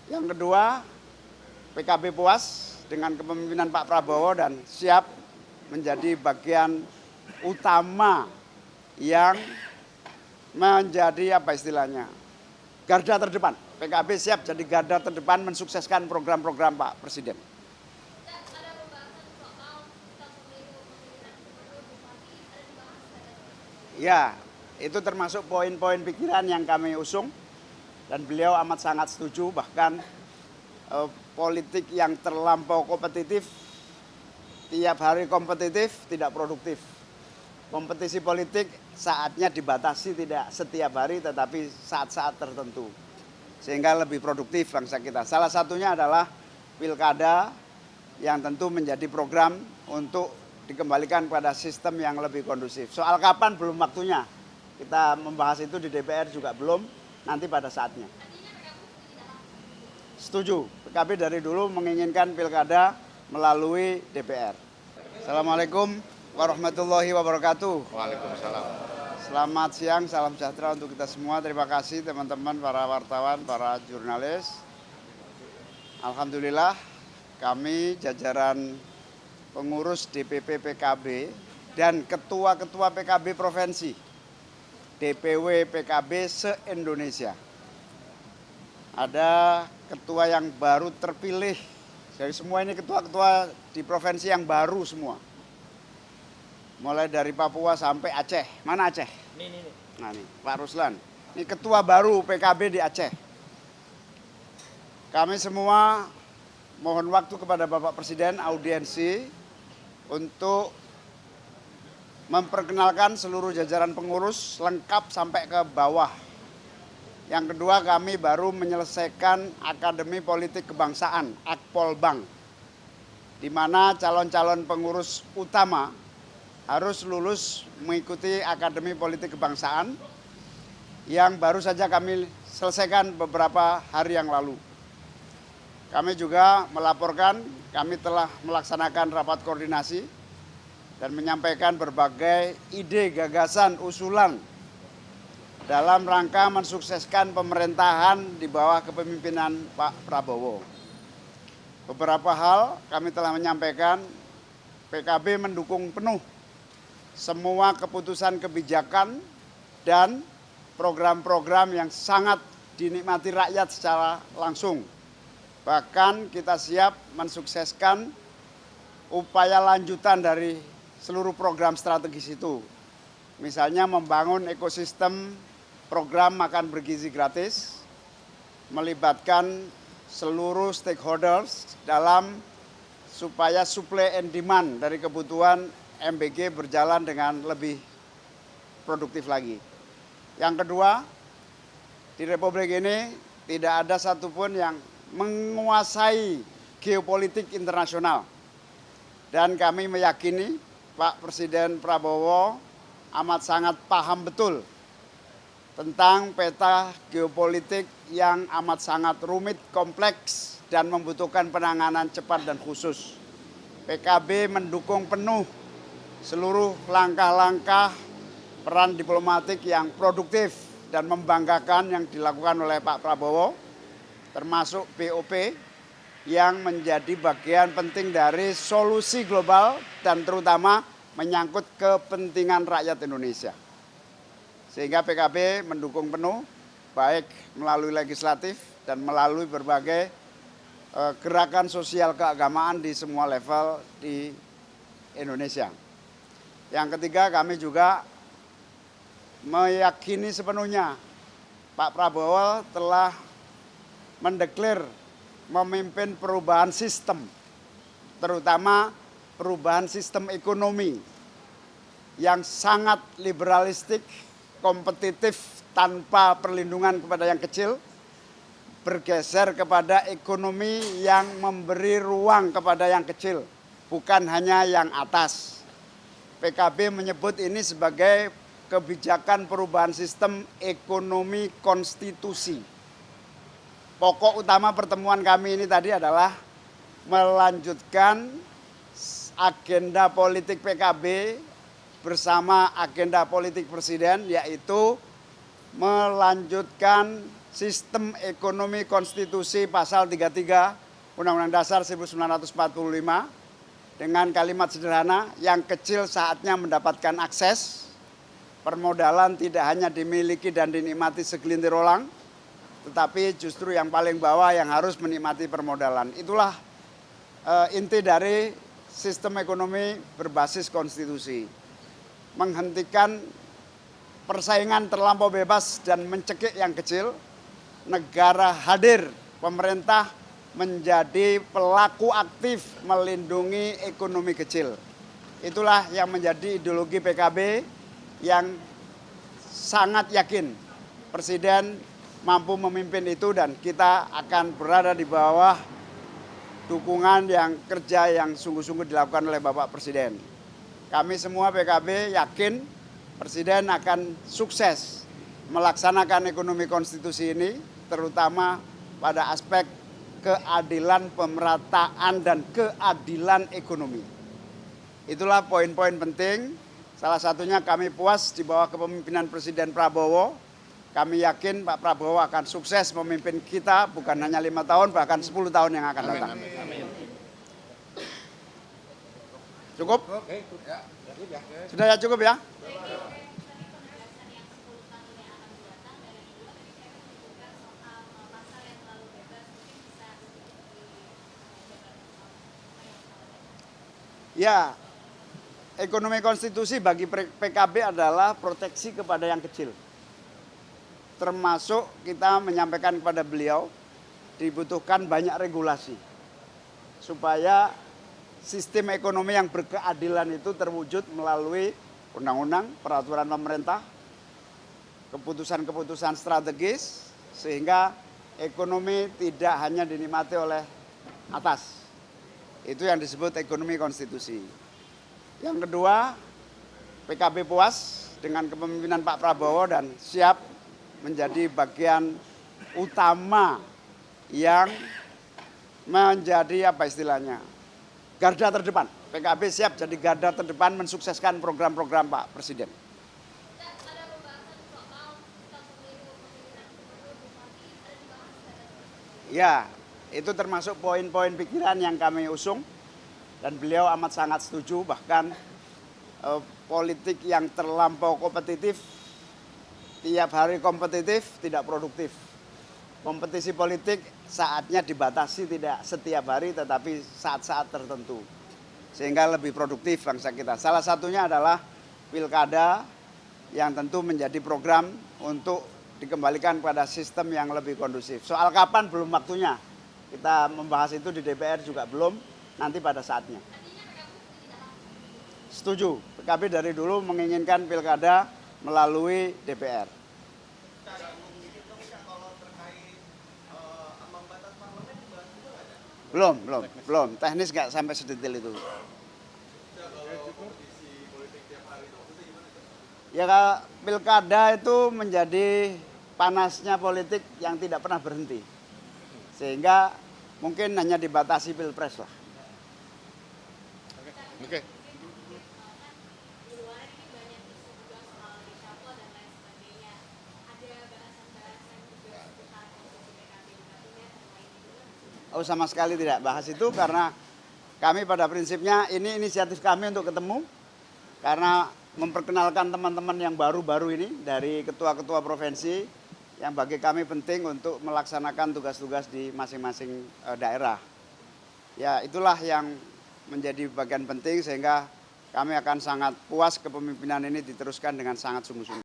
Yang kedua, PKB puas dengan kepemimpinan Pak Prabowo dan siap menjadi bagian utama yang menjadi apa istilahnya, garda terdepan. PKB siap jadi garda terdepan mensukseskan program-program Pak Presiden. Ya, itu termasuk poin-poin pikiran yang kami usung dan beliau amat sangat setuju, bahkan politik yang terlampau kompetitif, tiap hari kompetitif tidak produktif. Kompetisi politik saatnya dibatasi tidak setiap hari tetapi saat-saat tertentu. Sehingga lebih produktif bangsa kita. Salah satunya adalah pilkada yang tentu menjadi program untuk dikembalikan pada sistem yang lebih kondusif. Soal kapan belum waktunya. Kita membahas itu di DPR juga belum, nanti pada saatnya. Setuju, PKB dari dulu menginginkan pilkada melalui DPR. Assalamualaikum warahmatullahi wabarakatuh. Waalaikumsalam. Selamat siang, salam sejahtera untuk kita semua. Terima kasih teman-teman para wartawan, para jurnalis. Alhamdulillah kami jajaran pengurus DPP PKB dan ketua-ketua PKB provinsi, DPW PKB se-Indonesia. Ada ketua yang baru terpilih, jadi semua ini ketua-ketua di provinsi yang baru semua. Mulai dari Papua sampai Aceh. Mana Aceh? Ini. Nah ini, Pak Ruslan. Ini ketua baru PKB di Aceh. Kami semua mohon waktu kepada Bapak Presiden audiensi untuk memperkenalkan seluruh jajaran pengurus lengkap sampai ke bawah. Yang kedua, kami baru menyelesaikan Akademi Politik Kebangsaan, Akpolbang, di mana calon-calon pengurus utama harus lulus mengikuti Akademi Politik Kebangsaan yang baru saja kami selesaikan beberapa hari yang lalu. Kami juga melaporkan, kami telah melaksanakan rapat koordinasi dan menyampaikan berbagai ide, gagasan, usulan dalam rangka mensukseskan pemerintahan di bawah kepemimpinan Pak Prabowo. Beberapa hal kami telah menyampaikan, PKB mendukung penuh semua keputusan kebijakan dan program-program yang sangat dinikmati rakyat secara langsung. Bahkan kita siap mensukseskan upaya lanjutan dari seluruh program strategis itu. Misalnya membangun ekosistem program makan bergizi gratis, melibatkan seluruh stakeholders dalam supaya supply and demand dari kebutuhan MBG berjalan dengan lebih produktif lagi. Yang kedua, di Republik ini tidak ada satupun yang menguasai geopolitik internasional. Dan kami meyakini Pak Presiden Prabowo amat sangat paham betul tentang peta geopolitik yang amat sangat rumit, kompleks, dan membutuhkan penanganan cepat dan khusus. PKB mendukung penuh seluruh langkah-langkah peran diplomatik yang produktif dan membanggakan yang dilakukan oleh Pak Prabowo, termasuk BOP yang menjadi bagian penting dari solusi global dan terutama menyangkut kepentingan rakyat Indonesia. Sehingga PKB mendukung penuh, baik melalui legislatif dan melalui berbagai gerakan sosial keagamaan di semua level di Indonesia. Yang ketiga, kami juga meyakini sepenuhnya Pak Prabowo telah mendeklar memimpin perubahan sistem, terutama perubahan sistem ekonomi yang sangat liberalistik, kompetitif tanpa perlindungan kepada yang kecil, bergeser kepada ekonomi yang memberi ruang kepada yang kecil, bukan hanya yang atas. PKB menyebut ini sebagai kebijakan perubahan sistem ekonomi konstitusi. Pokok utama pertemuan kami ini tadi adalah melanjutkan agenda politik PKB bersama agenda politik Presiden, yaitu melanjutkan sistem ekonomi konstitusi pasal 33 Undang-Undang Dasar 1945 dengan kalimat sederhana, yang kecil saatnya mendapatkan akses, permodalan tidak hanya dimiliki dan dinikmati segelintir orang, tetapi justru yang paling bawah yang harus menikmati permodalan. Itulah inti dari sistem ekonomi berbasis konstitusi. Menghentikan persaingan terlampau bebas dan mencekik yang kecil, negara hadir, pemerintah menjadi pelaku aktif melindungi ekonomi kecil. Itulah yang menjadi ideologi PKB yang sangat yakin Presiden mampu memimpin itu, dan kita akan berada di bawah dukungan yang kerja yang sungguh-sungguh dilakukan oleh Bapak Presiden. Kami semua PKB yakin Presiden akan sukses melaksanakan ekonomi konstitusi ini, terutama pada aspek keadilan pemerataan dan keadilan ekonomi. Itulah poin-poin penting. Salah satunya kami puas di bawah kepemimpinan Presiden Prabowo. Kami yakin Pak Prabowo akan sukses memimpin kita bukan hanya 5 tahun, bahkan 10 tahun yang akan datang. Cukup? Sudah ya, cukup ya? Ya, ekonomi konstitusi bagi PKB adalah proteksi kepada yang kecil. Termasuk kita menyampaikan kepada beliau dibutuhkan banyak regulasi supaya sistem ekonomi yang berkeadilan itu terwujud melalui undang-undang, peraturan pemerintah, keputusan-keputusan strategis, sehingga ekonomi tidak hanya dinikmati oleh atas. Itu yang disebut ekonomi konstitusi. Yang kedua, PKB puas dengan kepemimpinan Pak Prabowo dan siap menjadi bagian utama yang menjadi garda terdepan. PKB siap jadi garda terdepan mensukseskan program-program Pak Presiden. Ya, itu termasuk poin-poin pikiran yang kami usung dan beliau amat sangat setuju. Bahkan politik yang terlampau kompetitif, tiap hari kompetitif, tidak produktif. Kompetisi politik saatnya dibatasi, tidak setiap hari tetapi saat-saat tertentu. Sehingga lebih produktif bangsa kita. Salah satunya adalah pilkada yang tentu menjadi program untuk dikembalikan pada sistem yang lebih kondusif. Soal kapan belum waktunya. Kita membahas itu di DPR juga belum, nanti pada saatnya. Setuju, PKB dari dulu menginginkan pilkada melalui DPR. Belum. Teknis nggak sampai sedetail itu. Ya, pilkada itu menjadi panasnya politik yang tidak pernah berhenti. Sehingga mungkin hanya dibatasi pilpres lah. Oke. Oh, sama sekali tidak bahas itu karena kami pada prinsipnya ini inisiatif kami untuk ketemu karena memperkenalkan teman-teman yang baru-baru ini dari ketua-ketua provinsi yang bagi kami penting untuk melaksanakan tugas-tugas di masing-masing daerah. Ya, itulah yang menjadi bagian penting sehingga kami akan sangat puas kepemimpinan ini diteruskan dengan sangat sungguh-sungguh.